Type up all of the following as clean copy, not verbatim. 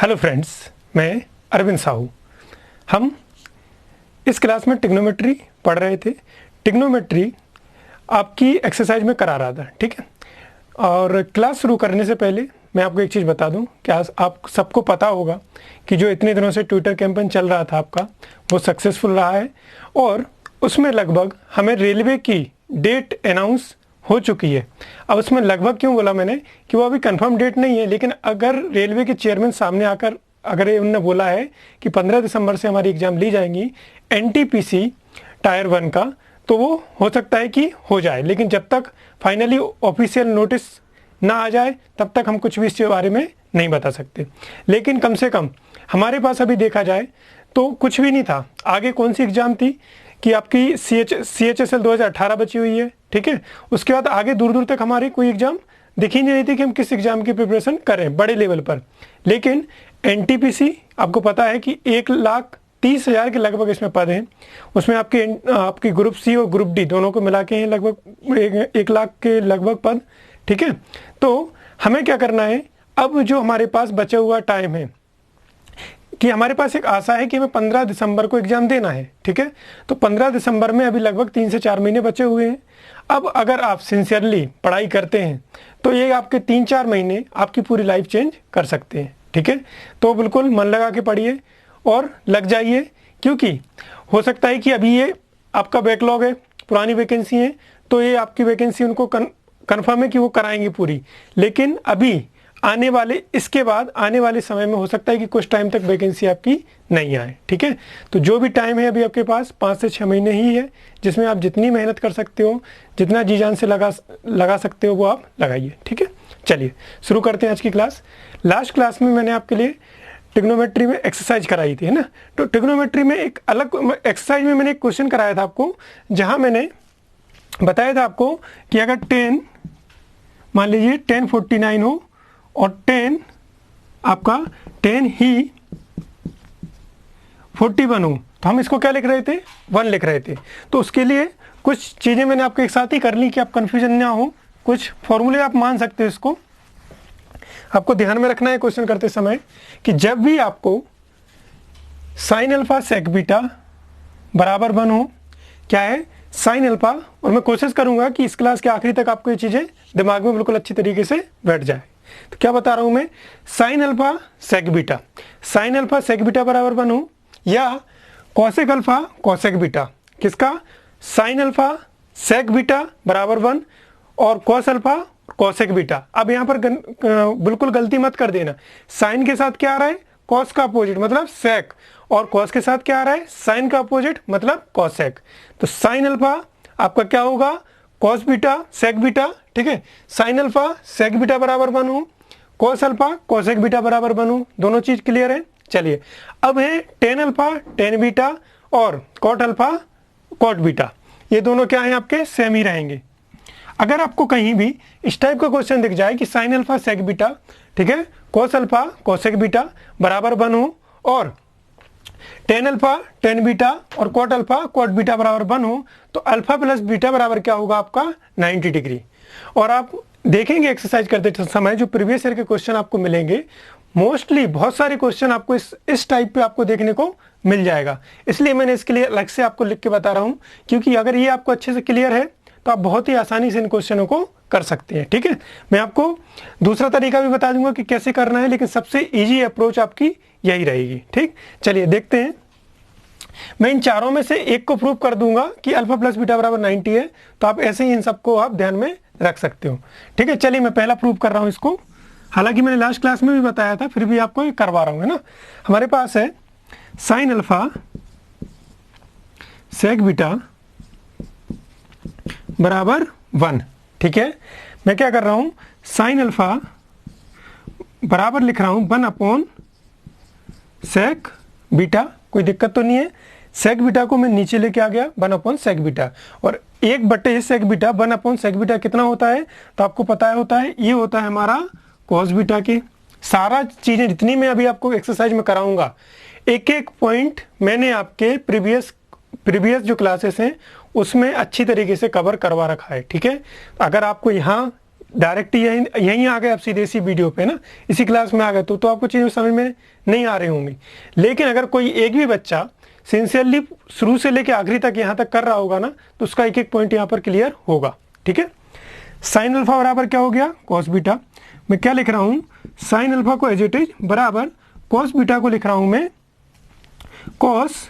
Hello friends, मैं अरविंद साहू। हम इस क्लास में ट्रिग्नोमेट्री पढ़ रहे थे। ट्रिग्नोमेट्री आपकी एक्सरसाइज में करा रहा था, ठीक है। और क्लास शुरू करने से पहले मैं आपको एक चीज़ बता दूं, क्या आप सबको पता होगा कि जो इतने दिनों से ट्विटर कैंपेन चल रहा था आपका, वो सक्सेसफुल रहा है और उसमें लगभग हमें रेलवे की डेट अनाउंस हो चुकी है। अब उसमें लगभग क्यों बोला मैंने कि वो अभी कंफर्म डेट नहीं है, लेकिन अगर रेलवे के चेयरमैन सामने आकर अगर उन्होंने बोला है कि 15 दिसंबर से हमारी एग्ज़ाम ली जाएंगी एनटीपीसी टायर 1 का, तो वो हो सकता है कि हो जाए। लेकिन जब तक फाइनली ऑफिशियल नोटिस ना आ जाए तब तक हम कुछ भी इसके बारे में नहीं बता सकते। लेकिन कम से कम हमारे पास अभी देखा जाए तो कुछ भी नहीं था। आगे कौन सी एग्ज़ाम थी कि आपकी CHSL 2018 बची हुई है, ठीक है। उसके बाद आगे दूर दूर तक हमारी कोई एग्ज़ाम दिख ही नहीं रही थी कि हम किस एग्ज़ाम की प्रिपरेशन करें बड़े लेवल पर। लेकिन एनटीपीसी आपको पता है कि 1,30,000 के लगभग इसमें पद हैं। उसमें आपकी ग्रुप सी और ग्रुप डी दोनों को मिला के हैं लगभग 1 लाख के लगभग पद, ठीक है। तो हमें क्या करना है, अब जो हमारे पास बचा हुआ टाइम है कि हमारे पास एक आशा है कि हमें 15 दिसंबर को एग्ज़ाम देना है, ठीक है। तो 15 दिसंबर में अभी लगभग 3 से 4 महीने बचे हुए हैं। अब अगर आप सिंसियरली पढ़ाई करते हैं तो ये आपके 3-4 महीने आपकी पूरी लाइफ चेंज कर सकते हैं, ठीक है। तो बिल्कुल मन लगा के पढ़िए और लग जाइए, क्योंकि हो सकता है कि अभी ये आपका बैकलॉग है, पुरानी वैकेंसी है, तो ये आपकी वैकेंसी उनको कन्फर्म है कि वो कराएंगे पूरी। लेकिन अभी आने वाले इसके बाद आने वाले समय में हो सकता है कि कुछ टाइम तक वैकेंसी आपकी नहीं आए, ठीक है। तो जो भी टाइम है अभी आपके पास 5 से 6 महीने ही है, जिसमें आप जितनी मेहनत कर सकते हो, जितना जी जान से लगा सकते हो वो आप लगाइए, ठीक है। चलिए शुरू करते हैं आज की क्लास। लास्ट क्लास में मैंने आपके लिए ट्रिग्नोमेट्री में एक्सरसाइज कराई थी, है ना। तो ट्रिग्नोमेट्री में एक अलग एक्सरसाइज में मैंने एक क्वेश्चन कराया था आपको, जहाँ मैंने बताया था आपको कि अगर 10 मान लीजिए 1049 हो और 10 ही 41 हो, तो हम इसको क्या लिख रहे थे, 1 लिख रहे थे। तो उसके लिए कुछ चीज़ें मैंने आपको एक साथ ही कर ली कि आप कन्फ्यूजन ना हो। कुछ फॉर्मूले आप मान सकते हो। इसको आपको ध्यान में रखना है क्वेश्चन करते समय कि जब भी आपको साइन अल्फा सेक बीटा बराबर 1 हो, क्या है साइन अल्फा, और मैं कोशिश करूंगा कि इस क्लास के आखिरी तक आपको ये चीज़ें दिमाग में बिल्कुल अच्छी तरीके से बैठ जाए। तो क्या बता रहा हूं मैं, साइन अल्फा सेक बीटा, साइन अल्फा सेक बीटा बराबर 1 हो, या कॉसेक अल्फा कॉसेक बीटा, किसका, साइन अल्फा सेक बीटा बराबर 1 और कॉस अल्फा कॉसेक बीटा। अब यहां पर बिल्कुल गलती मत कर देना, साइन के साथ क्या आ रहा है, कॉस का अपोजिट मतलब सेक, और कॉस के साथ क्या आ रहा है, साइन का अपोजिट मतलब कॉसेक। तो साइन अल्फा आपका क्या होगा, कॉस बीटा सेक बीटा, ठीक है। साइन अल्फा सेक बीटा बराबर 1 हो, कॉस अल्फा कॉसेक बीटा बराबर 1 हो। दोनों चीज क्लियर है। चलिए अब है टेन अल्फा टेन बीटा और कॉट अल्फा कॉट बीटा, ये दोनों क्या है आपके सेम ही रहेंगे। अगर आपको कहीं भी इस टाइप का क्वेश्चन दिख जाए कि साइन अल्फा सेक बीटा, ठीक है, कॉस अल्फा कॉसेक बीटा बराबर 1 हो और टेन अल्फा टेन बीटा और कॉट अल्फा कॉट बीटा बराबर 1 हो, तो अल्फा प्लस बीटा बराबर क्या होगा आपका 90 डिग्री। और आप देखेंगे एक्सरसाइज करते समय जो प्रीवियस ईयर के क्वेश्चन आपको मिलेंगे, मोस्टली बहुत सारे क्वेश्चन आपको इस टाइप पे आपको देखने को मिल जाएगा। इसलिए मैंने इसके लिए अलग से आपको लिख के बता रहा हूँ, क्योंकि अगर ये आपको अच्छे से क्लियर है तो आप बहुत ही आसानी से इन क्वेश्चनों को कर सकते हैं, ठीक है। मैं आपको दूसरा तरीका भी बता दूंगा कि कैसे करना है, लेकिन सबसे इजी अप्रोच आपकी यही रहेगी, ठीक। चलिए देखते हैं। मैं इन चारों में से एक को प्रूव कर दूंगा कि अल्फा प्लस बीटा बराबर 90 है, तो आप ऐसे ही इन सबको आप ध्यान में रख सकते हो, ठीक है। चलिए मैं पहला प्रूव कर रहा हूं इसको, हालांकि मैंने लास्ट क्लास में भी बताया था, फिर भी आपको ये करवा रहा हूं, है ना। हमारे पास है साइन अल्फा सेक बीटा बराबर 1, ठीक है। मैं क्या कर रहा हूं, साइन अल्फा बराबर लिख रहा हूं 1 अपॉन सेक बीटा, कोई दिक्कत तो नहीं है। सेक बीटा को मैं नीचे लेके आ गया 1 अपॉन सेक बीटा, और 1/, सेक बीटा 1 अपॉन सेक बीटा कितना होता है, तो आपको पता होता है ये होता है हमारा कॉस बीटा के। सारा चीजें जितनी मैं अभी आपको एक्सरसाइज में कराऊंगा, एक एक पॉइंट मैंने आपके प्रीवियस जो क्लासेस हैं उसमें अच्छी तरीके से कवर करवा रखा है, ठीक है। अगर आपको यहाँ डायरेक्ट यहीं आ गए आप सीधे इसी वीडियो पे ना, इसी क्लास में आ गए तो आपको चीज़ें समझ में नहीं आ रही होंगी। लेकिन अगर कोई एक भी बच्चा सिंसियरली शुरू से लेकर आखिरी तक यहाँ तक कर रहा होगा ना, तो उसका एक एक पॉइंट यहाँ पर क्लियर होगा। ठीक है, साइन अल्फा बराबर क्या हो गया, कॉस बीटा। मैं क्या लिख रहा हूँ, साइन अल्फा को एज इट इज बराबर कॉस बीटा को लिख रहा हूँ मैं cos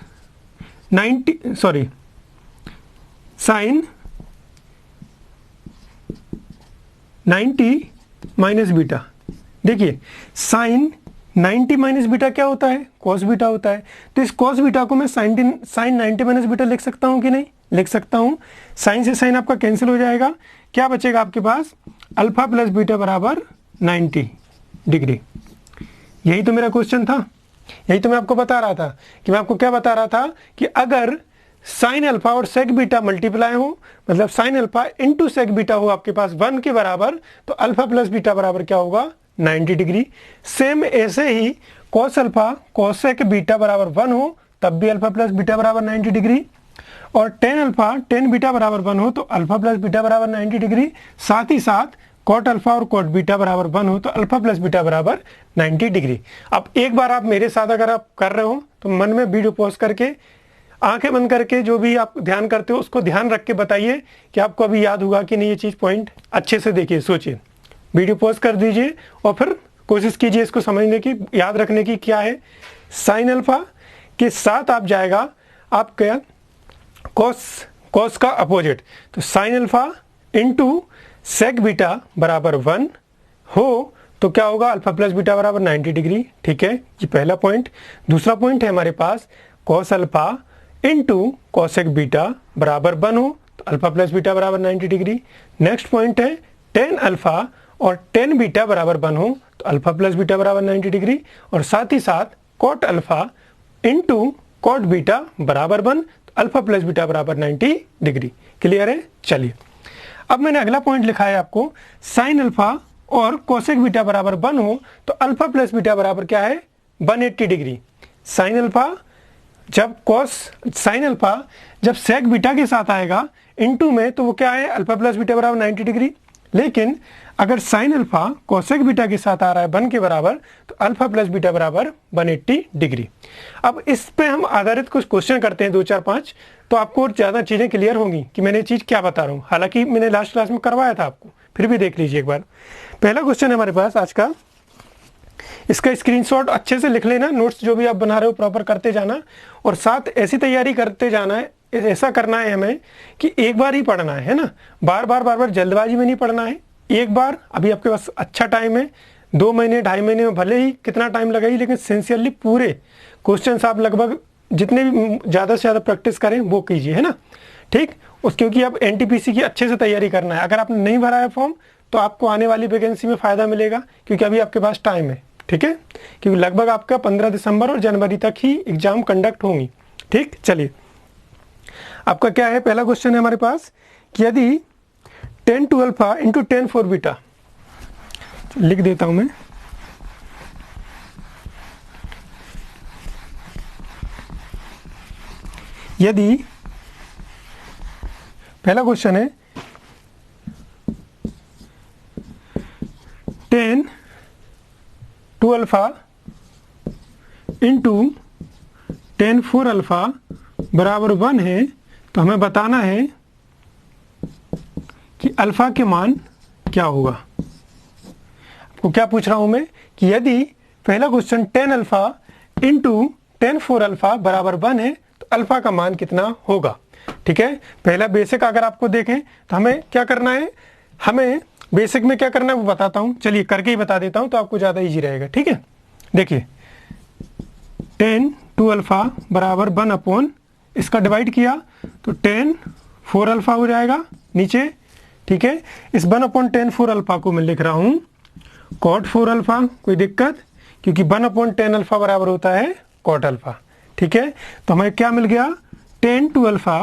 90 sorry sine 90 minus beta. देखिए साइन 90 माइनस बीटा क्या होता है, कॉस बीटा होता है। तो इस कॉस बीटा को मैं साइन 90 माइनस बीटा लिख सकता हूँ कि नहीं, लिख सकता हूँ। साइन से साइन आपका कैंसिल हो जाएगा, क्या बचेगा आपके पास, अल्फा प्लस बीटा बराबर 90 डिग्री। यही तो मेरा क्वेश्चन था, यही तो मैं आपको बता रहा था कि मैं आपको क्या बता रहा था कि अगर साइन अल्फा और सेक बीटा मल्टीप्लाई हो, मतलब sine alpha into sec beta हो आपके पास 1 के बराबर, तो अल्फा प्लस बीटा बराबर क्या होगा, 90 डिग्री। सेम ऐसे ही cos alpha cosec beta बराबर 1 हो तब भी अल्फा प्लस बीटा बराबर 90 डिग्री, और टेन अल्फा टेन बीटा बराबर 1 हो तो अल्फा प्लस बीटा बराबर 90 डिग्री। साथ ही साथ कॉट अल्फा और कॉट बीटा बराबर 1 हो तो अल्फा प्लस बीटा बराबर 90 डिग्री। अब एक बार आप मेरे साथ अगर आप कर रहे हो तो मन में वीडियो पॉज करके आंखें बंद करके जो भी आप ध्यान करते हो उसको ध्यान रख के बताइए कि आपको अभी याद होगा कि नहीं ये चीज़। पॉइंट अच्छे से देखिए, सोचिए, वीडियो पॉज कर दीजिए और फिर कोशिश कीजिए इसको समझने की, याद रखने की। क्या है, साइन अल्फा के साथ आप जाएगा आप क्या, कॉस का अपोजिट, तो sine alpha into sec beta बराबर 1 हो तो क्या होगा, अल्फा प्लस बीटा बराबर 90 डिग्री। ठीक है, ये पहला पॉइंट। दूसरा पॉइंट है हमारे पास cos alpha into cosec beta बराबर 1 हो तो अल्फा प्लस बीटा बराबर 90 डिग्री। नेक्स्ट पॉइंट है टेन अल्फा और टेन बीटा बराबर 1 हो तो अल्फा प्लस बीटा बराबर 90 डिग्री, और साथ ही साथ cot alpha into cot beta बराबर 1 तो अल्फा प्लस बीटा बराबर 90 डिग्री। क्लियर है, चलिए अब मैंने अगला पॉइंट लिखा है आपको, साइन अल्फा और कोसेक बीटा बराबर 1 हो तो अल्फा प्लस बीटा बराबर क्या है, 180 डिग्री। साइन अल्फा जब साइन अल्फा जब सेक बीटा के साथ आएगा इनटू में तो वो क्या है, अल्फा प्लस बीटा बराबर 90 डिग्री। लेकिन अगर साइन अल्फा कोसेक बीटा के साथ आ रहा है 1 के बराबर तो अल्फा प्लस बीटा बराबर 180 डिग्री। अब इस पे हम आधारित कुछ क्वेश्चन करते हैं 2 4 5, तो आपको ज़्यादा चीज़ें क्लियर होंगी कि मैंने चीज़ क्या बता रहा हूँ। हालांकि मैंने लास्ट क्लास में करवाया था आपको, फिर भी देख लीजिए एक बार। पहला क्वेश्चन है हमारे पास आज का, इसका स्क्रीनशॉट अच्छे से लिख लेना, नोट्स जो भी आप बना रहे हो प्रॉपर करते जाना, और साथ ऐसी तैयारी करते जाना है, ऐसा करना है हमें कि एक बार ही पढ़ना है ना, बार बार जल्दबाजी में नहीं पढ़ना है। एक बार, अभी आपके पास अच्छा टाइम है, 2 महीने 2.5 महीने में भले ही कितना टाइम लगा ही, लेकिन सिंसियरली पूरे क्वेश्चन आप लगभग जितने भी ज़्यादा से ज़्यादा प्रैक्टिस करें वो कीजिए, है ना। ठीक, क्योंकि अब NTPC की अच्छे से तैयारी करना है। अगर आपने नहीं भरा है फॉर्म तो आपको आने वाली वैकेंसी में फ़ायदा मिलेगा, क्योंकि अभी आपके पास टाइम है। ठीक है, क्योंकि लगभग आपका 15 दिसंबर और जनवरी तक ही एग्जाम कंडक्ट होंगी। ठीक, चलिए आपका क्या है, पहला क्वेश्चन है हमारे पास कि यदि 10 2 अल्फा इंटू 10 4 बीटा, लिख देता हूं मैं, यदि पहला क्वेश्चन है 10 2 अल्फा इंटू 10 4 अल्फा बराबर 1 है, तो हमें बताना है कि अल्फा के मान क्या होगा। आपको क्या पूछ रहा हूं मैं कि यदि पहला क्वेश्चन 10 अल्फा इंटू 10 4 अल्फा बराबर 1 है तो अल्फा का मान कितना होगा। ठीक है, पहला बेसिक अगर आपको देखें तो हमें क्या करना है, हमें बेसिक में क्या करना है वो बताता हूं, चलिए करके ही बता देता हूं तो आपको ज़्यादा इजी रहेगा। ठीक है, देखिए 10 2 अल्फा बराबर 1 अपॉन, इसका डिवाइड किया तो 10 4 अल्फा हो जाएगा नीचे। ठीक है, इस 1 अपॉन 10 4 अल्फा को मैं लिख रहा हूँ कॉट 4 अल्फा, कोई दिक्कत, क्योंकि 1 अपॉन 10 अल्फा बराबर होता है कॉट अल्फा। ठीक है, तो हमें क्या मिल गया, 10 2 अल्फा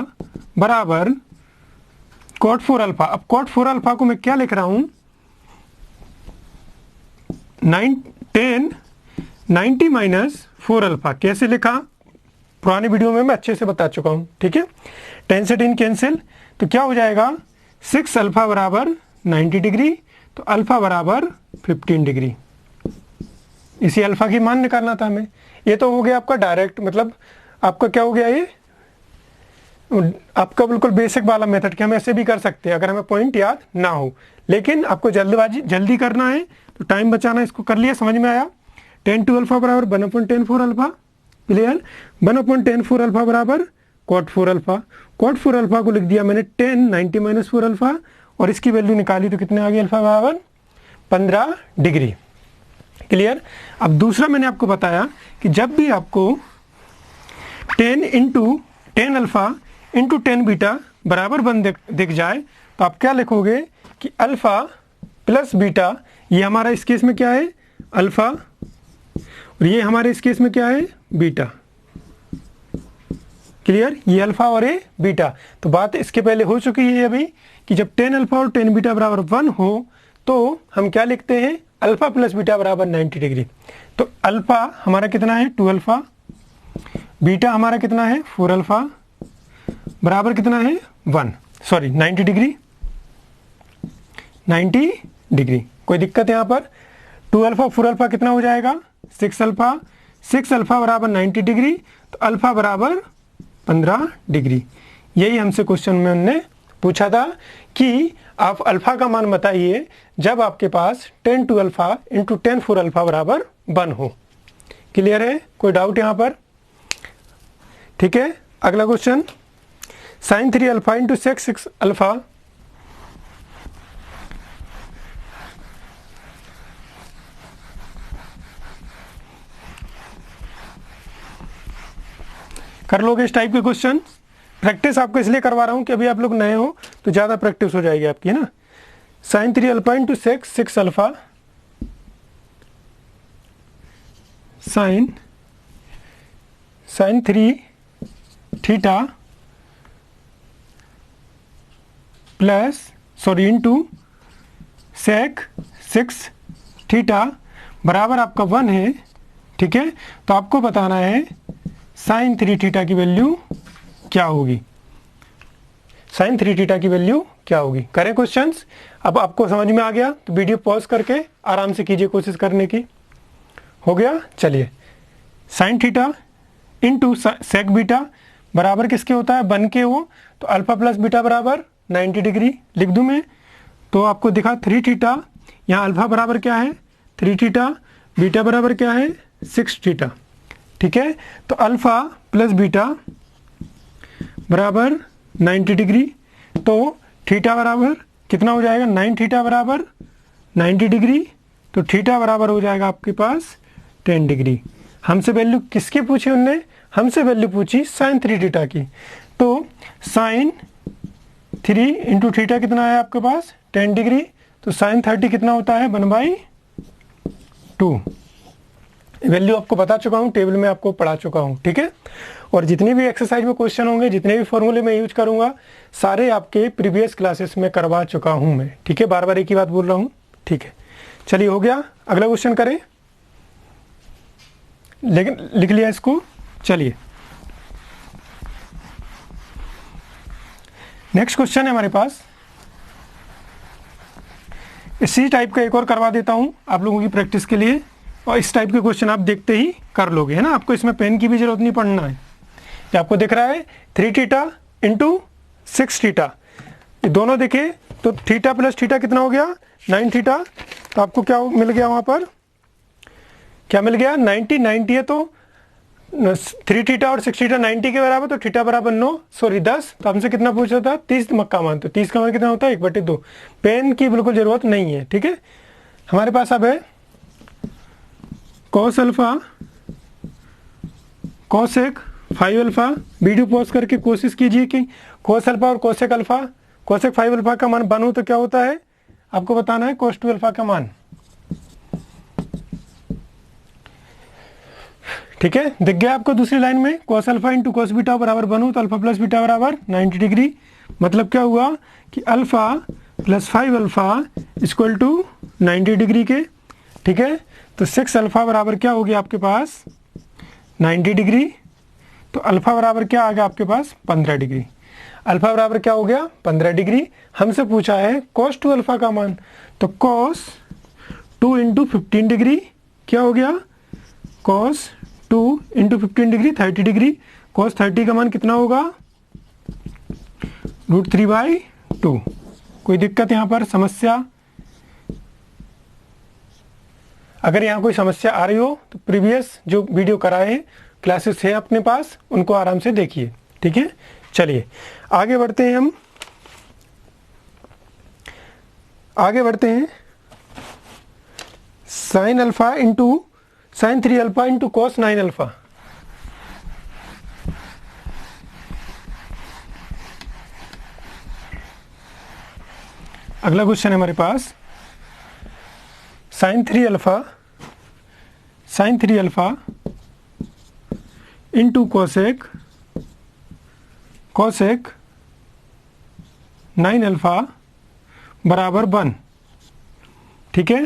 बराबर कॉट 4 अल्फा। अब कॉट 4 अल्फा को मैं क्या लिख रहा हूँ, 10 90 माइनस 4 अल्फा। कैसे लिखा, पुरानी वीडियो में मैं अच्छे से बता चुका हूँ। ठीक है, 10 से 10 कैंसिल, तो क्या हो जाएगा 6 अल्फा बराबर 90 डिग्री। तो अल्फ़ा बराबर 15 डिग्री। इसी अल्फ़ा की मान निकालना था हमें। ये तो हो गया आपका डायरेक्ट, मतलब आपका क्या हो गया, ये आपका बिल्कुल बेसिक वाला मेथड कि हम ऐसे भी कर सकते हैं अगर हमें पॉइंट याद ना हो। लेकिन आपको जल्दी करना है तो टाइम बचाना, इसको कर लिया, समझ में आया। 10 टू अल्फ़ा बराबर 1/10 अल्फ़ा, क्लियर। 1/10 अल्फ़ा बराबर cot 4 अल्फ़ा। cot 4 अल्फ़ा को लिख दिया मैंने 10 90 - 4 अल्फ़ा, और इसकी वैल्यू निकाली तो कितने आ गई, अल्फ़ा बराबर 15 डिग्री, क्लियर। अब दूसरा मैंने आपको बताया कि जब भी आपको 10 × 10 अल्फ़ा × 10 बीटा बराबर 1 दिख जाए तो आप क्या लिखोगे कि अल्फ़ा प्लस बीटा, ये हमारा इस केस में क्या है, अल्फ़ा, और ये हमारे इस केस में क्या है, बीटा, क्लियर। ये अल्फ़ा और ये बीटा। तो बात इसके पहले हो चुकी है अभी कि जब 10 अल्फ़ा और 10 बीटा बराबर 1 हो तो हम क्या लिखते हैं, अल्फ़ा प्लस बीटा बराबर 90 डिग्री। तो अल्फ़ा हमारा कितना है, 2 अल्फ़ा, बीटा हमारा कितना है, 4 अल्फ़ा, बराबर कितना है, 90 डिग्री, 90 डिग्री। कोई दिक्कत है यहाँ पर? 2 अल्फ़ा 4 अल्फ़ा कितना हो जाएगा, 6 अल्फ़ा, 6 अल्फ़ा बराबर 90 डिग्री, तो अल्फ़ा बराबर 15 डिग्री। यही हमसे क्वेश्चन में उन्होंने पूछा था कि आप अल्फ़ा का मान बताइए जब आपके पास 10 टू अल्फ़ा × 10 4 अल्फ़ा बराबर 1 हो। क्लियर है? कोई डाउट यहाँ पर? ठीक है, अगला question, sin 3 alpha × sec 6 alpha, कर लोगे इस टाइप के क्वेश्चन? प्रैक्टिस आपको इसलिए करवा रहा हूँ कि अभी आप लोग नए हो तो ज़्यादा प्रैक्टिस हो जाएगी आपकी, है ना। sin 3 alpha × sec 6 alpha, sin 3 theta plus into sec 6 theta बराबर आपका 1 है, ठीक है। तो आपको बताना है sin 3 थीटा की वैल्यू क्या होगी, sin 3 थीटा की वैल्यू क्या होगी। करें क्वेश्चंस? अब आपको समझ में आ गया तो वीडियो पॉज करके आराम से कीजिए कोशिश करने की। हो गया? चलिए, sin theta into sec beta बराबर किसके होता है, 1 के हो, तो अल्फ़ा प्लस बीटा बराबर 90 डिग्री लिख दूं मैं। तो आपको दिखा 3 थीटा, यहाँ अल्फ़ा बराबर क्या है, 3 थीटा, बीटा बराबर क्या है, 6 थीटा, ठीक है। तो अल्फ़ा प्लस बीटा बराबर 90 डिग्री, तो थीटा बराबर कितना हो जाएगा, 9 थीटा बराबर 90 डिग्री, तो थीटा बराबर हो जाएगा आपके पास 10 डिग्री। हमसे वैल्यू किसकी पूछी उनने, हमसे वैल्यू पूछी sin 3 थीटा की। तो sin 3 × थीटा कितना है आपके पास, 10 डिग्री, तो sin 30 कितना होता है, 1/2। वैल्यू आपको बता चुका हूँ, टेबल में आपको पढ़ा चुका हूँ, ठीक है। और जितनी भी एक्सरसाइज में क्वेश्चन होंगे, जितने भी फॉर्मूले मैं यूज करूँगा, सारे आपके प्रीवियस क्लासेस में करवा चुका हूँ मैं, ठीक है। बार बार एक ही बात बोल रहा हूँ, ठीक है। चलिए, हो गया। अगला क्वेश्चन करें, लेकिन लिख लिया इसको। चलिए, नेक्स्ट क्वेश्चन है हमारे पास, इसी टाइप का एक और करवा देता हूँ आप लोगों की प्रैक्टिस के लिए, और इस टाइप के क्वेश्चन आप देखते ही कर लोगे, है ना। आपको इसमें पेन की भी जरूरत नहीं पड़ना है। ये आपको दिख रहा है 3 थीटा × 6 थीटा, ये दोनों देखे तो थीटा प्लस थीटा कितना हो गया, 9 थीटा। तो आपको क्या मिल गया, वहाँ पर क्या मिल गया, 90 है, तो 3 थीटा और 6 थीटा 90 के बराबर, तो थीटा बराबर 10। तो हमसे कितना पूछा था, 30 का मान। तो 30 का मान कितना होता है, 1/2। पेन की बिल्कुल जरूरत नहीं है, ठीक है। हमारे पास अब है cos alpha cosec 5 alpha. Video pause करके कोशिश कीजिए कि cos अल्फ़ा और cosec अल्फ़ा, cosec 5 अल्फ़ा का मान 1 हो तो क्या होता है, आपको बताना है cos 2 अल्फ़ा का मान, ठीक है। दिख गया आपको दूसरी लाइन में, cos अल्फ़ा × cos बीटा बराबर 1 हो तो अल्फ़ा प्लस बीटा बराबर 90 डिग्री। मतलब क्या हुआ कि alpha plus 5 alpha equal to 90 degree के, ठीक है। तो 6 अल्फ़ा बराबर क्या हो गया आपके पास, 90 डिग्री। तो अल्फ़ा बराबर क्या आ गया आपके पास, 15 डिग्री। अल्फा बराबर क्या हो गया 15 डिग्री। हमसे पूछा है cos 2 अल्फा का मान, तो cos 2 इंटू 15 डिग्री क्या हो गया, cos 2 into 15 degree 30 degree. cos 30 का मान कितना होगा, √3/2। कोई दिक्कत यहाँ पर समस्या? अगर यहाँ कोई समस्या आ रही हो तो प्रीवियस जो वीडियो कराए हैं क्लासेस है अपने पास, उनको आराम से देखिए, ठीक है। चलिए आगे बढ़ते हैं, हम आगे बढ़ते हैं। sin alpha into sin 3 alpha into cos 9 alpha. अगला क्वेश्चन है हमारे पास sin 3 alpha into cosec 9 alpha बराबर 1, ठीक है,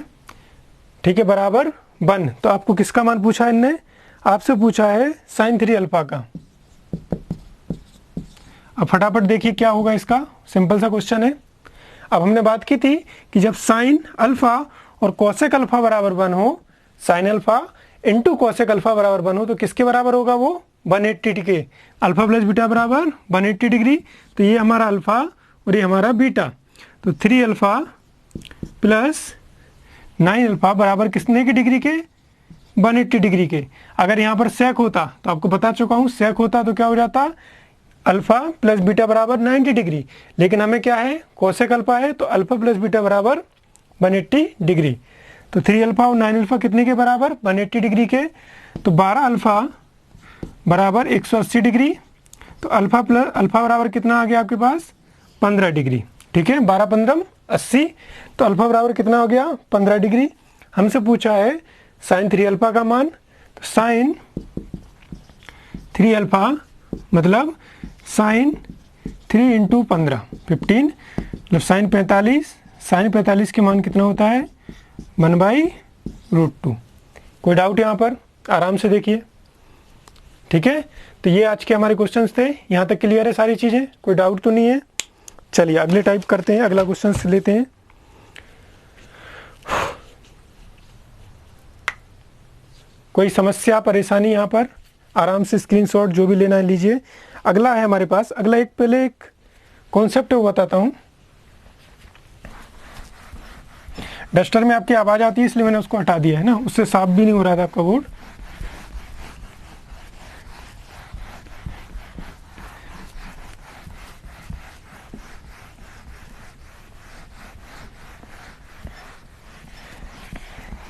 ठीक है, बराबर 1। तो आपको किसका मान पूछा है इनने, आपसे पूछा है sin 3 अल्फा का। अब फटाफट देखिए क्या होगा इसका, सिंपल सा क्वेश्चन है। अब हमने बात की थी कि जब sin अल्फा और कोसेक अल्फा बराबर 1 हो, sin alpha into cosec alpha बराबर 1 हो, तो किसके बराबर होगा वो 180 डिग्री। अल्फा प्लस बीटा बराबर 180 डिग्री। तो ये हमारा अल्फा और ये हमारा बीटा, तो 3 अल्फा प्लस 9 अल्फा बराबर कितने की डिग्री के, 180 डिग्री के। अगर यहाँ पर सेक होता तो आपको बता चुका हूँ, सेक होता तो क्या हो जाता, अल्फा प्लस बीटा बराबर 90 डिग्री। लेकिन हमें क्या है, कोसेक अल्फा है, तो अल्फा प्लस बीटा बराबर 180 डिग्री। तो 3 अल्फा और 9 अल्फा कितने के बराबर, 180 डिग्री के। तो 12 अल्फा बराबर 180 डिग्री। तो अल्फा बराबर कितना आ गया आपके पास, 15 डिग्री, ठीक है। 12 15 80, तो अल्फा बराबर कितना हो गया 15 डिग्री। हमसे पूछा है sin 3 अल्फा का मान, तो sin 3 अल्फा मतलब sin 3 इंटू 15 15, मतलब sin 45 के मान कितना होता है 1/√2। कोई डाउट यहाँ पर, आराम से देखिए, ठीक है। तो ये आज के हमारे क्वेश्चंस थे, यहाँ तक क्लियर है सारी चीज़ें, कोई डाउट तो नहीं है। चलिए अगले टाइप करते हैं, अगला क्वेश्चन लेते हैं। कोई समस्या परेशानी यहाँ पर, आराम से स्क्रीनशॉट जो भी लेना है लीजिए। अगला है हमारे पास, अगला पहले एक कॉन्सेप्ट वो बताता हूँ। डस्टर में आपकी आवाज़ आती है इसलिए मैंने उसको हटा दिया है ना, उससे साफ भी नहीं हो रहा था आपका बोर्ड।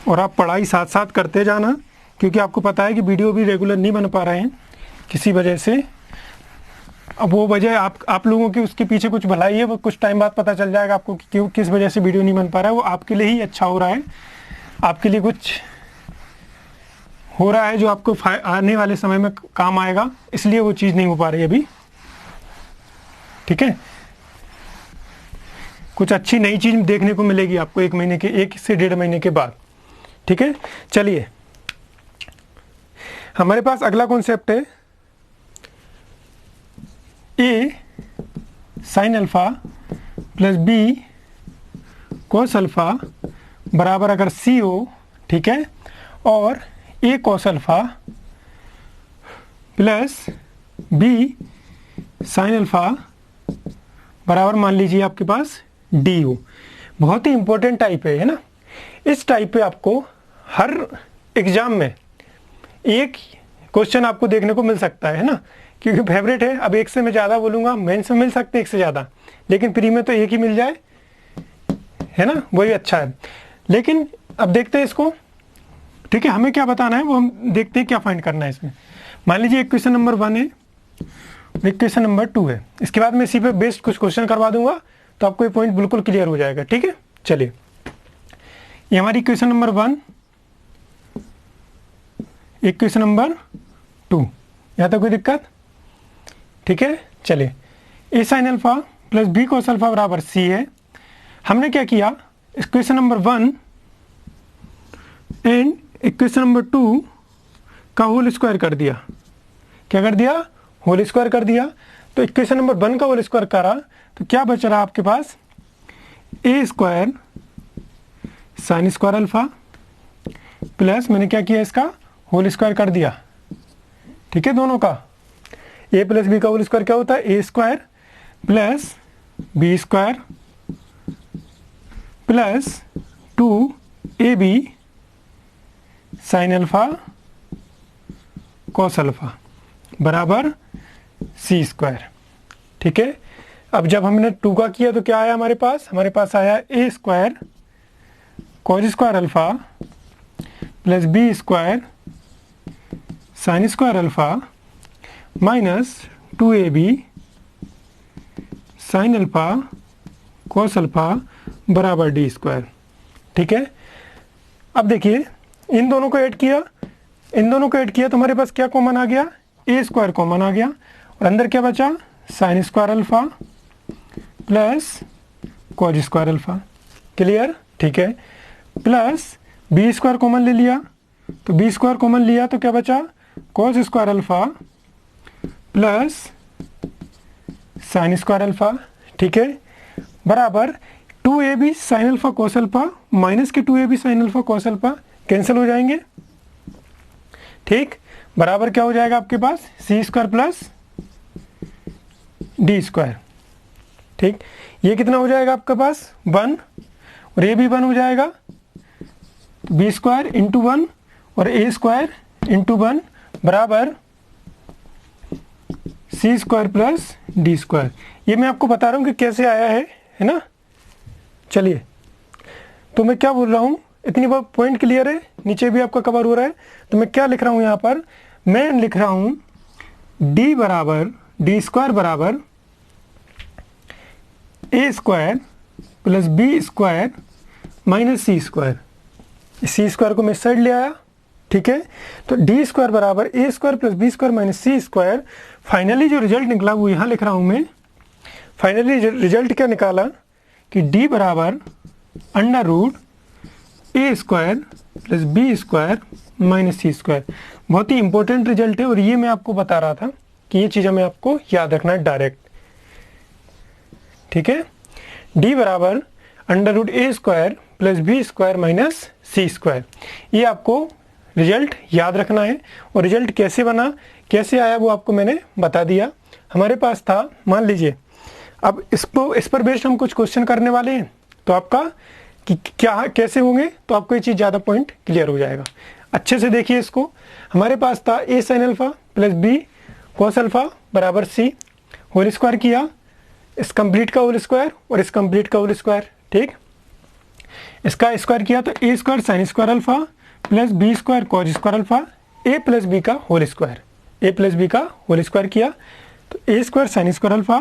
और आप पढ़ाई साथ साथ करते जाना, क्योंकि आपको पता है कि वीडियो भी रेगुलर नहीं बन पा रहे हैं किसी वजह से। अब वो वजह आप लोगों की उसके पीछे कुछ भलाई है, वो कुछ टाइम बाद पता चल जाएगा आपको कि क्यों, किस वजह से वीडियो नहीं बन पा रहा है। वो आपके लिए ही अच्छा हो रहा है, आपके लिए कुछ हो रहा है जो आपको आने वाले समय में काम आएगा, इसलिए वो चीज़ नहीं हो पा रही अभी, ठीक है। कुछ अच्छी नई चीज़ देखने को मिलेगी आपको 1 से 1.5 महीने के बाद, ठीक है। चलिए हमारे पास अगला कॉन्सेप्ट है A sin alpha plus B cos alpha बराबर अगर C हो, ठीक है, और A cos alpha plus B sin alpha बराबर मान लीजिए आपके पास D हो। बहुत ही इंपॉर्टेंट टाइप है ना। इस टाइप पे आपको हर एग्जाम में एक क्वेश्चन आपको देखने को मिल सकता है ना, क्योंकि फेवरेट है। अब एक से मैं ज़्यादा बोलूँगा, मेंस में मिल सकते एक से ज़्यादा, लेकिन प्री में तो एक ही मिल जाए, है ना, वही अच्छा है। लेकिन अब देखते हैं इसको, ठीक है। हमें क्या बताना है वो हम देखते हैं, क्या फाइंड करना है इसमें। मान लीजिए एक क्वेश्चन नंबर 1 है, एक क्वेश्चन नंबर 2 है। इसके बाद मैं इसी पे बेस्ड कुछ क्वेश्चन करवा दूंगा, तो आपको ये पॉइंट बिल्कुल क्लियर हो जाएगा, ठीक है। चलिए ये हमारी क्वेश्चन नंबर 1, एक क्वेश्चन नंबर 2, यहाँ तक कोई दिक्कत, ठीक है। चलिए A sin alpha plus B cos alpha बराबर C है। हमने क्या किया, इस question number 1 and equation number 2 का होल स्क्वायर कर दिया। क्या कर दिया, होल स्क्वायर कर दिया। तो इक्वेशन नंबर 1 का होल स्क्वायर करा तो क्या बच रहा आपके पास, a square sine square alpha plus मैंने क्या किया, इसका होल स्क्वायर कर दिया, ठीक है। दोनों का ए प्लस बी का होल स्क्वायर क्या होता है, a square plus B square plus 2ab sine alpha cos alpha बराबर सी स्क्वायर, ठीक है। अब जब हमने 2 का किया तो क्या आया हमारे पास आया a square cos square alpha plus B square sine square alpha minus 2ab sine alpha cos alpha बराबर डी स्क्वायर, ठीक है। अब देखिए इन दोनों को ऐड किया तो हमारे पास क्या कॉमन आ गया, ए स्क्वायर कॉमन आ गया और अंदर क्या बचा, sign square alpha plus cos square alpha, clear, ठीक है। प्लस बी स्क्वायर कॉमन ले लिया तो बी स्क्वायर कॉमन लिया तो क्या बचा, cos square alpha plus sign square alpha, ठीक है, बराबर 2ab sine alpha cos alpha minus के 2ab sine alpha cos alpha cancel हो जाएंगे, ठीक, बराबर क्या हो जाएगा आपके पास, सी स्क्वायर प्लस डी स्क्वायर, ठीक। ये कितना हो जाएगा आपके पास 1 और ये भी 1 हो जाएगा, तो बी स्क्वायर इंटू 1 और ए स्क्वायर इंटू 1 बराबर c square plus d square. ये मैं आपको बता रहा हूँ कि कैसे आया है ना। चलिए तो मैं क्या बोल रहा हूँ, इतनी बार पॉइंट क्लियर है, नीचे भी आपका कवर हो रहा है। तो मैं क्या लिख रहा हूँ यहाँ पर, मैं लिख रहा हूँ डी बराबर डी स्क्वायर बराबर ए square plus B square minus सी स्क्वायर। सी स्क्वायर को मैं इस साइड ले आया, ठीक है। तो डी स्क्वायर बराबर ए square plus B square minus सी स्क्वायर। फाइनली जो रिजल्ट निकला वो यहाँ लिख रहा हूँ मैं। फाइनली रिजल्ट क्या निकाला कि डी बराबर under root a square plus B square minus C square. बहुत ही इंपॉर्टेंट रिजल्ट है और ये मैं आपको बता रहा था कि ये चीज़ हमें आपको याद रखना है डायरेक्ट, ठीक है। डी बराबर under root a square plus B square minus C square, ये आपको रिजल्ट याद रखना है। और रिजल्ट कैसे बना, कैसे आया, वो आपको मैंने बता दिया। हमारे पास था, मान लीजिए अब इस पर बेस्ड हम कुछ क्वेश्चन करने वाले हैं, तो आपका कि क्या कैसे होंगे, तो आपको ये चीज़ ज़्यादा पॉइंट क्लियर हो जाएगा। अच्छे से देखिए इसको। हमारे पास था a sine alpha plus b cos alpha बराबर सी, होल स्क्वायर किया, इस कंप्लीट का होल स्क्वायर और इस कंप्लीट का होल स्क्वायर, ठीक। इसका स्क्वायर किया तो a square sine square alpha plus B square cos square alpha, a plus b का whole square, a plus b का होल स्क्वायर किया तो a square sine square alpha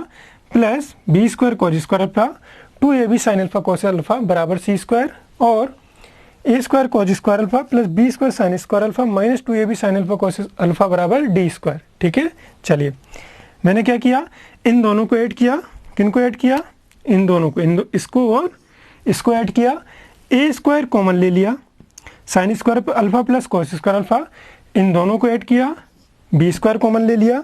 plus B square cos square alpha 2ab sine alpha cos alpha बराबर c square, और a square cos square alpha plus B square sine square alpha minus 2ab sine alpha cos alpha बराबर d square, ठीक है। चलिए मैंने क्या किया, इन दोनों को ऐड किया, किनको ऐड किया, इन दोनों को, इसको और इसको ऐड किया, ए स्क्वायर कॉमन ले लिया, sine square alpha plus cos square alpha, इन दोनों को ऐड किया, बी स्क्वायर कॉमन ले लिया,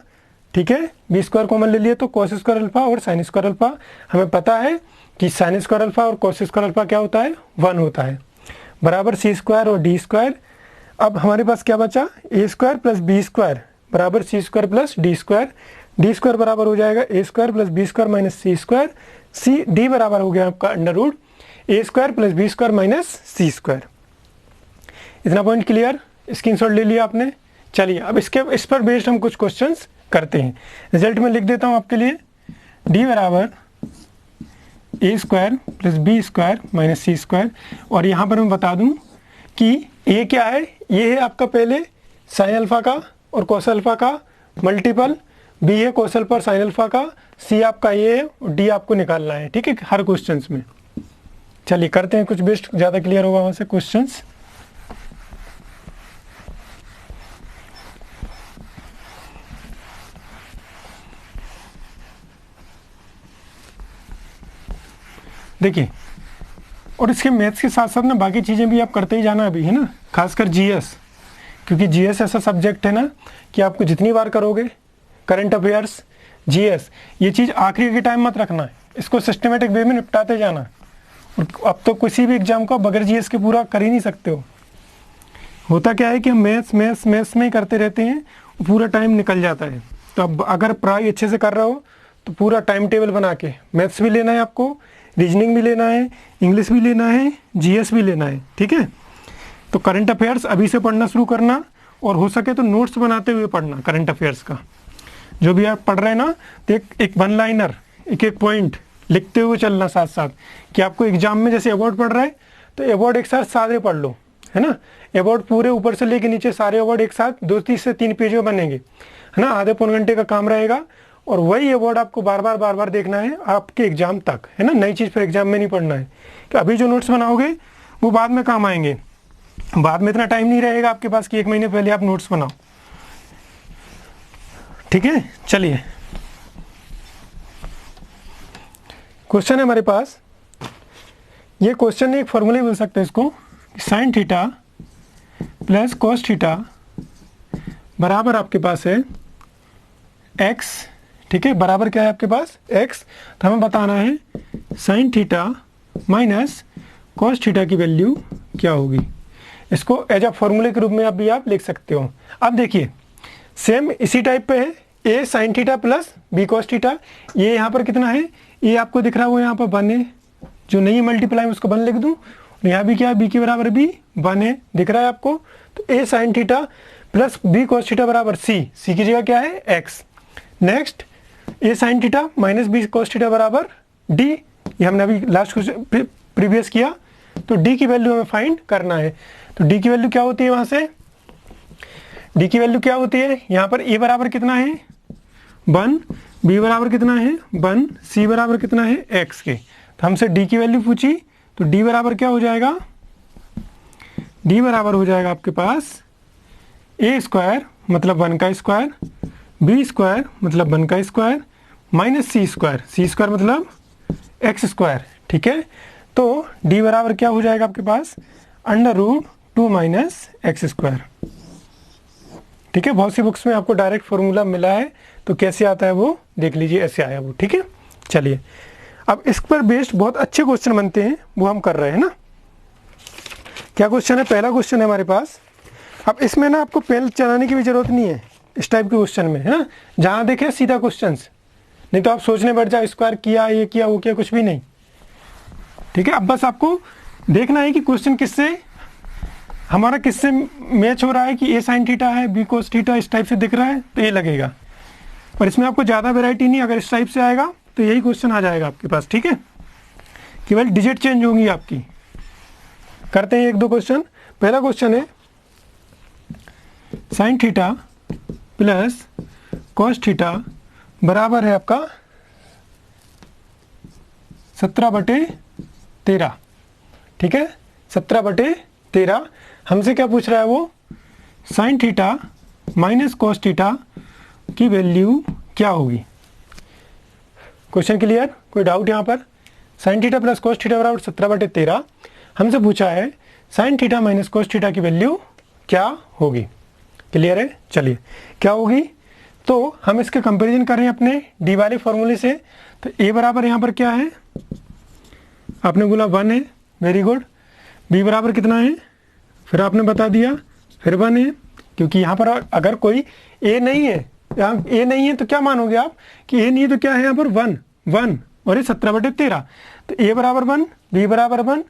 ठीक है। बी स्क्वायर कॉमन ले लिया तो कॉस स्क्वायर अल्फा और साइन स्क्वायर अल्फा, हमें पता है कि साइन स्क्वायर अल्फा और कॉस स्क्वायर अल्फा क्या होता है, 1 होता है, बराबर सी स्क्वायर और डी स्क्वायर। अब हमारे पास क्या बचा, a square plus B square बराबर c square plus d square, d square बराबर हो जाएगा a square plus B square minus C square, c d बराबर हो गया आपका under root a square plus B square minus C square. इतना point clear, screenshot ले लिया आपने। चलिए अब इस पर बेस्ड हम कुछ क्वेश्चंस करते हैं। रिजल्ट में लिख देता हूँ आपके लिए, डी बराबर ए square plus B square minus सी स्क्वायर, और यहाँ पर मैं बता दूँ कि ए क्या है, ये है आपका पहले साइन अल्फा का और कोस अल्फा का मल्टीपल, बी है कोस अल्फा और साइन अल्फा का, सी आपका ये है और डी आपको निकालना है, ठीक है, हर क्वेश्चंस में। चलिए करते हैं कुछ बेस्ट, ज़्यादा क्लियर होगा वहाँ से क्वेश्चंस। देखिए, और इसके मैथ्स के साथ साथ ना बाकी चीज़ें भी आप करते ही जाना अभी, है ना, खासकर जीएस, क्योंकि जीएस ऐसा सब्जेक्ट है ना कि आपको जितनी बार करोगे, करंट अफेयर्स, GS, ये चीज़ आखिरी के टाइम मत रखना है, इसको सिस्टमेटिक वे में निपटाते जाना। और अब तो किसी भी एग्जाम को बगैर GS के पूरा कर ही नहीं सकते हो। होता क्या है कि हम मैथ्स में ही करते रहते हैं, पूरा टाइम निकल जाता है। तो अब अगर पढ़ाई अच्छे से कर रहे हो तो पूरा टाइम टेबल बना के मैथ्स भी लेना है आपको, रीजनिंग भी लेना है, इंग्लिश भी लेना है, GS भी लेना है, ठीक है। तो करंट अफेयर्स अभी से पढ़ना शुरू करना, और हो सके तो नोट्स बनाते हुए पढ़ना करंट अफेयर्स का। जो भी आप पढ़ रहे हैं ना, तो एक वन लाइनर, एक पॉइंट लिखते हुए चलना साथ साथ, कि आपको एग्जाम में जैसे अवार्ड पढ़ रहा है तो अवार्ड एक साथ सारे पढ़ लो, है ना। अवार्ड पूरे ऊपर से लेके नीचे सारे अवार्ड एक साथ 2 से 3 पेज में बनेंगे, है ना। आधे पौन घंटे का काम रहेगा, और वही अवार्ड आपको बार बार देखना है आपके एग्जाम तक, है ना। नई चीज़ फिर एग्जाम में नहीं पढ़ना है, कि अभी जो नोट्स बनाओगे वो बाद में काम आएंगे। बाद में इतना टाइम नहीं रहेगा आपके पास कि 1 महीने पहले आप नोट्स बनाओ, ठीक है। चलिए, क्वेश्चन है हमारे पास। ये क्वेश्चन एक फॉर्मूले बोल सकते हैं इसको, sine theta plus cos theta बराबर आपके पास है x, ठीक है। बराबर क्या है आपके पास x, तो हमें बताना है sign theta minus cos theta की वैल्यू क्या होगी। इसको एज अ फॉर्मूले के रूप में भी आप लिख सकते हो। अब देखिए, सेम इसी टाइप पे है, a sine theta plus b cos theta. ये यहाँ पर कितना है, ये आपको दिख रहा है वो यहाँ पर 1 है, जो नहीं मल्टीप्लाई उसको 1 लिख दूँ। यहाँ भी क्या है, b के बराबर भी 1 है, दिख रहा है आपको। तो a sine theta plus b cos theta बराबर c की जगह क्या है x। Next, a sign theta minus b cos theta बराबर d, ये हमने अभी लास्ट क्वेश्चन प्रीवियस किया। तो d की वैल्यू हमें फाइंड करना है। तो d की वैल्यू क्या होती है, वहाँ से d की वैल्यू क्या होती है, यहाँ पर a बराबर कितना है 1, b बराबर कितना है 1, c बराबर कितना है x के। तो हमसे d की वैल्यू पूछी, तो d बराबर क्या हो जाएगा, d बराबर हो जाएगा आपके पास a स्क्वायर मतलब 1 का स्क्वायर, b स्क्वायर मतलब 1 का स्क्वायर, माइनस c स्क्वायर मतलब x स्क्वायर, ठीक है। तो d बराबर क्या हो जाएगा आपके पास, √2 माइनस एक्स स्क्वायर, ठीक है। बहुत सी बुक्स में आपको डायरेक्ट फॉर्मूला मिला है, तो कैसे आता है वो देख लीजिए, ऐसे आया वो, ठीक है। चलिए, अब इस पर बेस्ड बहुत अच्छे क्वेश्चन बनते हैं, वो हम कर रहे हैं ना। क्या क्वेश्चन है, पहला क्वेश्चन है हमारे पास। अब इसमें ना आपको पेन चलाने की भी जरूरत नहीं है इस टाइप के क्वेश्चन में, है ना। जहाँ देखे सीधा क्वेश्चन, नहीं तो आप सोचने बैठ जाओ स्क्वायर किया, ये किया, वो किया, कुछ भी नहीं, ठीक है। अब बस आपको देखना है कि क्वेश्चन किससे हमारा किससे मैच हो रहा है, कि a साइन थीटा है, b कोस थीटा इस टाइप से दिख रहा है तो ये लगेगा। पर इसमें आपको ज़्यादा वैरायटी नहीं, अगर इस टाइप से आएगा तो यही क्वेश्चन आ जाएगा आपके पास, ठीक है। केवल डिजिट चेंज होंगी आपकी। करते हैं 1-2 क्वेश्चन। पहला क्वेश्चन है sine theta plus cos theta बराबर है आपका 17/13, ठीक है। 17/13 हमसे क्या पूछ रहा है वो, sign theta minus cos theta की वैल्यू क्या होगी। क्वेश्चन क्लियर, कोई डाउट यहाँ पर। Sine theta plus cos theta बराबर 17/13, हमसे पूछा है sign theta minus cos theta की वैल्यू क्या होगी। क्लियर है, चलिए क्या होगी। तो हम इसके कंपैरिजन कर रहे हैं अपने डी वाले फॉर्मूले से। तो a बराबर यहाँ पर क्या है, आपने बोला 1 है, वेरी गुड। b बराबर कितना है, फिर आपने बता दिया, फिर 1 है, क्योंकि यहाँ पर अगर कोई a नहीं है, यहाँ a नहीं है तो क्या मानोगे आप कि a नहीं है, तो क्या है यहाँ पर 1 और ये 17/13। तो a बराबर 1, b बराबर 1,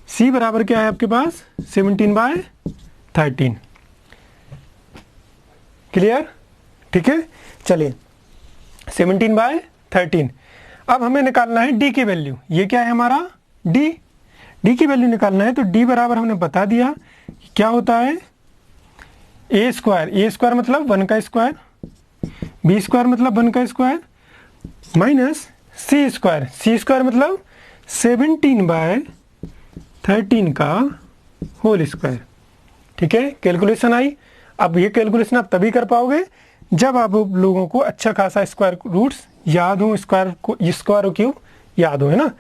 c बराबर क्या है आपके पास 17/13। क्लियर, ठीक है। चलिए 17/13। अब हमें निकालना है d की वैल्यू। ये क्या है हमारा d की वैल्यू निकालना है। तो d बराबर हमने बता दिया क्या होता है, a स्क्वायर मतलब 1 का स्क्वायर, b स्क्वायर मतलब 1 का स्क्वायर, माइनस c स्क्वायर मतलब 17/13 का होल स्क्वायर, ठीक है। Calculation I. अब ये कैलकुलेशन आप तभी कर पाओगे जब आप लोगों को अच्छा खासा स्क्वायर रूट्स याद हो, स्क्वायर क्यूब याद हो, है ना।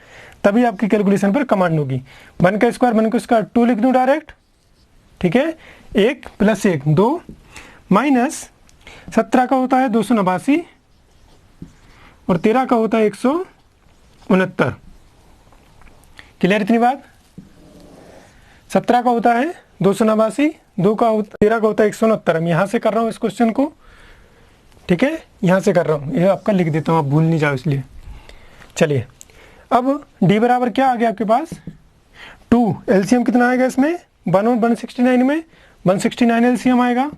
तभी आपकी कैलकुलेशन पर कमांड होगी। 1 का स्क्वायर 2 लिख दूँ डायरेक्ट, ठीक है। 1 + 1 2, माइनस 17 का होता है 289, और 13 का होता है 169। क्लियर इतनी बात। 17 का होता है 289, 13 का होता है 169। हम यहाँ से कर रहा हूँ इस क्वेश्चन को, ठीक है, यहाँ से कर रहा हूँ, ये आपका लिख देता हूँ, आप भूल नहीं जाओ इसलिए। चलिए अब d बराबर क्या आ गया आपके पास 2, एलसीएम कितना आएगा इसमें 1 और 169 में 169 एलसीएम आएगा,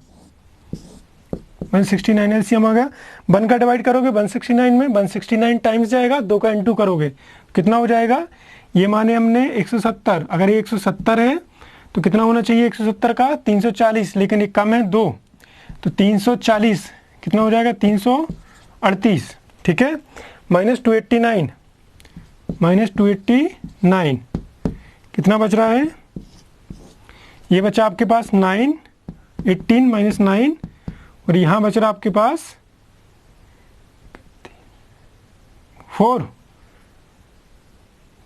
169 एलसीएम आ गया। 1 का डिवाइड करोगे 169 में, 169 टाइम्स जाएगा, 2 का इंटू करोगे कितना हो जाएगा, ये माने हमने 170, अगर ये 170 है तो कितना होना चाहिए 170 का 340, लेकिन ये कम है 2, तो 340 कितना हो जाएगा 338, ठीक है, -289, -289 कितना बच रहा है, ये बचा आपके पास 9, 18 - 9, और यहाँ बच रहा आपके पास 4,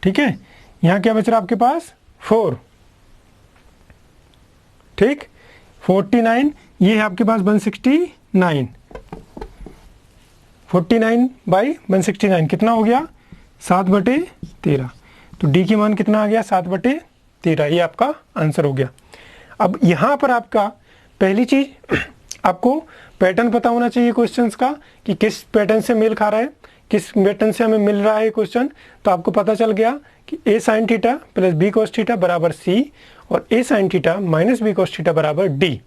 ठीक है, यहाँ क्या बच रहा आपके पास 4, ठीक, 49, ये है आपके पास 169, 49/169 कितना हो गया 7/13, तो डी की मान कितना आ गया 7/13, ये आपका आंसर हो गया। अब यहाँ पर आपका पहली चीज आपको पैटर्न पता होना चाहिए क्वेश्चंस का कि किस पैटर्न से मेल खा रहा है, किस पैटर्न से हमें मिल रहा है क्वेश्चन, तो आपको पता चल गया कि a sin theta plus b cos theta बराबर c और a sin theta minus b cos theta बराबर d,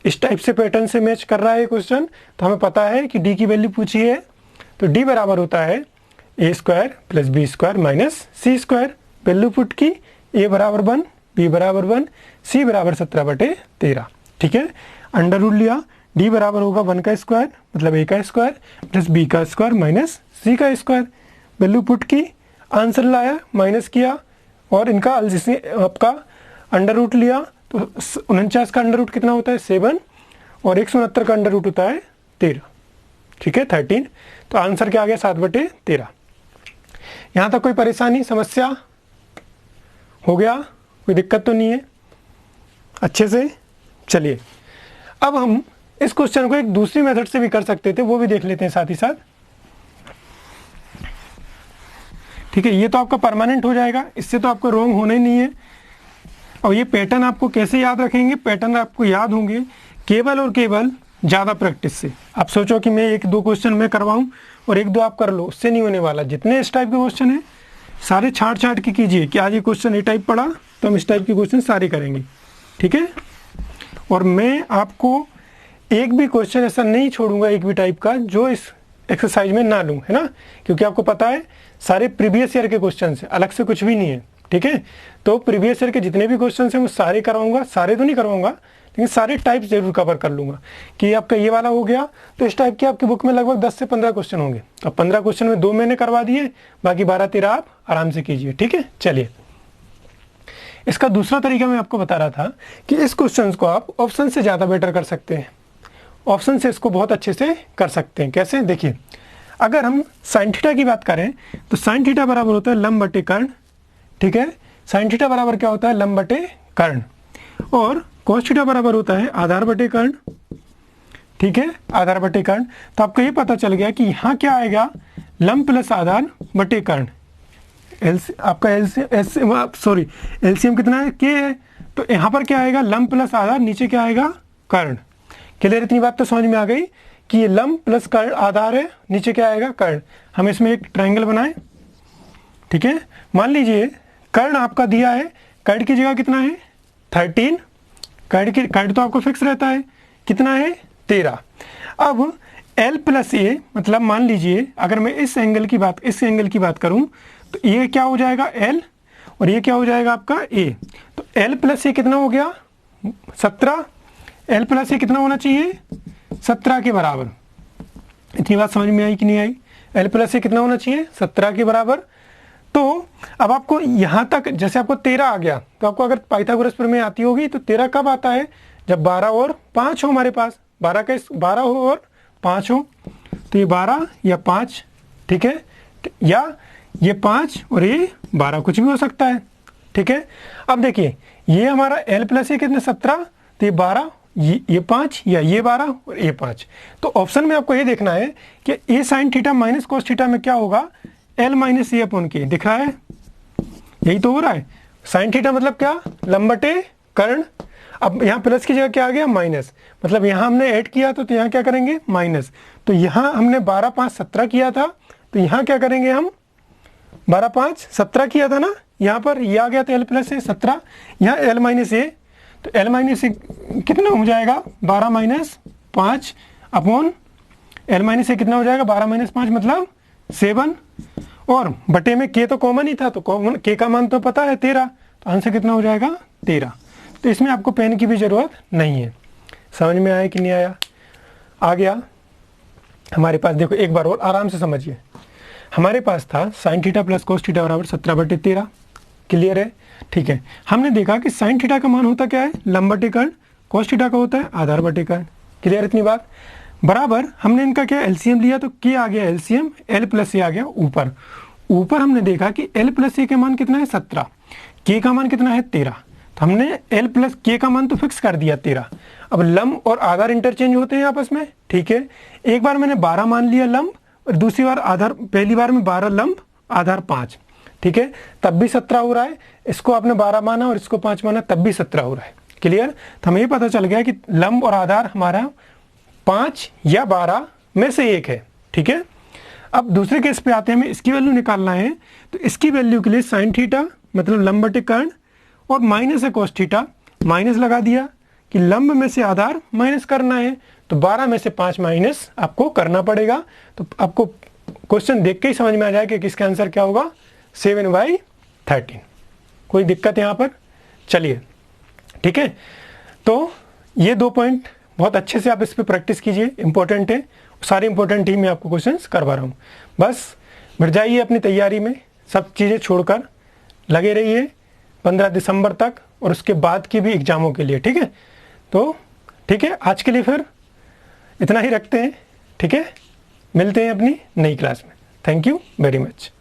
इस टाइप से पैटर्न से मैच कर रहा है क्वेश्चन। तो हमें पता है कि d की वैल्यू पूछी है, तो d बराबर होता है a square plus b square minus c square, value put की a बराबर 1, b बराबर 1, c बराबर 17/13, ठीक है, अंडर रूट लिया, d बराबर होगा 1 का स्क्वायर मतलब a का स्क्वायर प्लस b का स्क्वायर माइनस c का स्क्वायर, वैल्यू पुट की, आंसर लाया, माइनस किया, और इनका जिसने आपका अंडर रूट लिया तो 49 का अंडर रूट कितना होता है 7, और 169 का अंडर रूट होता है 13, ठीक है 13, तो आंसर क्या आ गया 7/13। यहाँ तक कोई परेशानी समस्या हो गया, कोई दिक्कत तो नहीं है अच्छे से। चलिए अब हम इस क्वेश्चन को एक दूसरी मेथड से भी कर सकते थे, वो भी देख लेते हैं साथ ही साथ, ठीक है, ये तो आपका परमानेंट हो जाएगा, इससे तो आपको रॉन्ग होना ही नहीं है। और ये पैटर्न आपको कैसे याद रखेंगे, पैटर्न आपको याद होंगे केवल और केवल ज़्यादा प्रैक्टिस से। आप सोचो कि मैं 1-2 क्वेश्चन मैं करवाऊं और 1-2 आप कर लो, उससे नहीं होने वाला। जितने इस टाइप के क्वेश्चन हैं सारे छाट के कीजिए कि आज ये क्वेश्चन ए टाइप पढ़ा तो हम इस टाइप के क्वेश्चन सारे करेंगे, ठीक है। और मैं आपको एक भी क्वेश्चन ऐसा नहीं छोड़ूंगा एक भी टाइप का जो इस एक्सरसाइज में ना लूँ, है ना, क्योंकि आपको पता है सारे प्रीवियस ईयर के क्वेश्चन है, अलग से कुछ भी नहीं है, ठीक है। तो प्रीवियस ईयर के जितने भी क्वेश्चन हैं वो सारे कराऊंगा, सारे तो नहीं करवाऊंगा लेकिन सारे टाइप जरूर कवर कर लूंगा। कि आपका ये वाला हो गया तो इस टाइप की आपकी बुक में लगभग 10 से 15 क्वेश्चन होंगे, अब 15 क्वेश्चन में 2 मैंने करवा दिए, बाकी 12-13 आप आराम से कीजिए, ठीक है। चलिए इसका दूसरा तरीका मैं आपको बता रहा था कि इस क्वेश्चन को आप ऑप्शन से ज़्यादा बेटर कर सकते हैं, ऑप्शन से इसको बहुत अच्छे से कर सकते हैं। कैसे, देखिए अगर हम साइन थीटा की बात करें तो साइन थीटा बराबर होता है लंब बटे कर्ण, ठीक है, साइन थीटा बराबर क्या होता है लंब बटे कर्ण, और कॉस थीटा बराबर होता है आधार बटे कर्ण, ठीक है, आधार बटे कर्ण। तो आपको ये पता चल गया कि यहाँ क्या आएगा लंब प्लस आधार बटे कर्ण, आपका एलसीएम कितना है के है, तो यहाँ पर क्या आएगा लंब प्लस आधार, नीचे क्या आएगा कर्ण। क्लियर, इतनी बात तो समझ में आ गई कि ये लंब प्लस कर्ण आधार है, नीचे क्या आएगा कर्ण। हम इसमें एक ट्रायंगल बनाएं, ठीक है, मान लीजिए कर्ण आपका दिया है, कर्ण की जगह कितना है 13, कर्ण तो आपको फिक्स रहता है, कितना है 13। अब L प्लस ए मतलब मान लीजिए अगर मैं इस एंगल की बात करूं तो ये क्या हो जाएगा L और ये क्या हो जाएगा आपका A, तो L प्लस ए कितना हो गया 17, L प्लस ए कितना होना चाहिए 17 के बराबर। इतनी बात समझ में आई कि नहीं आई, L प्लस ए कितना होना चाहिए 17 के बराबर। तो अब आपको यहाँ तक जैसे आपको 13 आ गया, तो आपको अगर पाइथागोरस प्रमेय आती होगी तो 13 कब आता है जब 12 और 5 हो हमारे पास, 12 हो और 5 हो, तो ये 12 या 5, ठीक है, या ये 5 और ये 12 कुछ भी हो सकता है, ठीक है। अब देखिए ये हमारा L प्लस ए कितना 17, तो ये 12 ये 5 या ये 12 और ये 5। तो ऑप्शन में आपको ये देखना है कि A sine theta minus cos theta में क्या होगा, एल माइनस ए अपॉन के। दिख रहा है, यही तो हो रहा है। साइन थीटा मतलब क्या, लंब बटे कर्ण। अब यहाँ प्लस की जगह क्या आ गया, माइनस, मतलब यहाँ हमने ऐड किया तो यहाँ क्या करेंगे, माइनस। तो यहाँ हमने 12 5 17 किया था, तो यहाँ क्या करेंगे हम, 12 5 17 किया था ना, यहाँ पर ये आ गया था एल प्लस ए 17, यहाँ एल माइनस ए, तो एल माइनस ए कितना हो जाएगा, 12 माइनस 5 अपॉन एल माइनस ए कितना हो जाएगा, 12 माइनस 5 मतलब 7, और बटे में के तो कॉमन ही था, तो कॉमन के का मान तो पता है 13, तो आंसर कितना हो जाएगा 13। तो इसमें आपको पेन की भी ज़रूरत नहीं है। समझ में आया कि नहीं आया, आ गया हमारे पास। देखो एक बार और आराम से समझिए, हमारे पास था sine theta plus cos theta बराबर 17/13, क्लियर है, ठीक है। हमने देखा कि साइन थीटा का मान होता क्या है, लंब बटे कर्ण, कोस थीटा का होता है आधार बटे कर्ण, क्लियर इतनी बात। बराबर हमने इनका क्या एलसीएम लिया, तो के आ गया एलसीएम, एल प्लस ए आ गया ऊपर। ऊपर हमने देखा कि एल प्लस ए का मान कितना है 17, के का मान कितना है 13, तो हमने एल प्लस के का मान तो फिक्स कर दिया 13। अब लंब और आधार इंटरचेंज होते हैं आपस में, ठीक है। एक बार मैंने 12 मान लिया लंब, और दूसरी बार आधार, पहली बार में 12 लंब आधार 5, ठीक है, तब भी 17 हो रहा है। इसको आपने 12 माना और इसको 5 माना, तब भी 17 हो रहा है, क्लियर। तो हमें ये पता चल गया कि लंब और आधार हमारा 5 या 12 में से एक है, ठीक है। अब दूसरे केस पे आते हैं, हमें इसकी वैल्यू निकालना है। तो इसकी वैल्यू के लिए साइन थीटा मतलब लंब बटे कर्ण, और माइनस है कोस थीटा, माइनस लगा दिया कि लंब में से आधार माइनस करना है, तो 12 में से 5 माइनस आपको करना पड़ेगा। तो आपको क्वेश्चन देख के ही समझ में आ जाएगा कि इसका आंसर क्या होगा, 7/13। कोई दिक्कत यहाँ पर, चलिए ठीक है। तो ये 2 पॉइंट बहुत अच्छे से आप इस पर प्रैक्टिस कीजिए, इंपॉर्टेंट है, सारे इंपॉर्टेंट टीम में आपको क्वेश्चंस करवा रहा हूँ। बस बढ़ जाइए अपनी तैयारी में, सब चीज़ें छोड़कर लगे रहिए 15 दिसंबर तक और उसके बाद की भी एग्जामों के लिए, ठीक है। तो ठीक है, आज के लिए फिर इतना ही रखते हैं, ठीक है। मिलते हैं अपनी नई क्लास में। Thank you very much.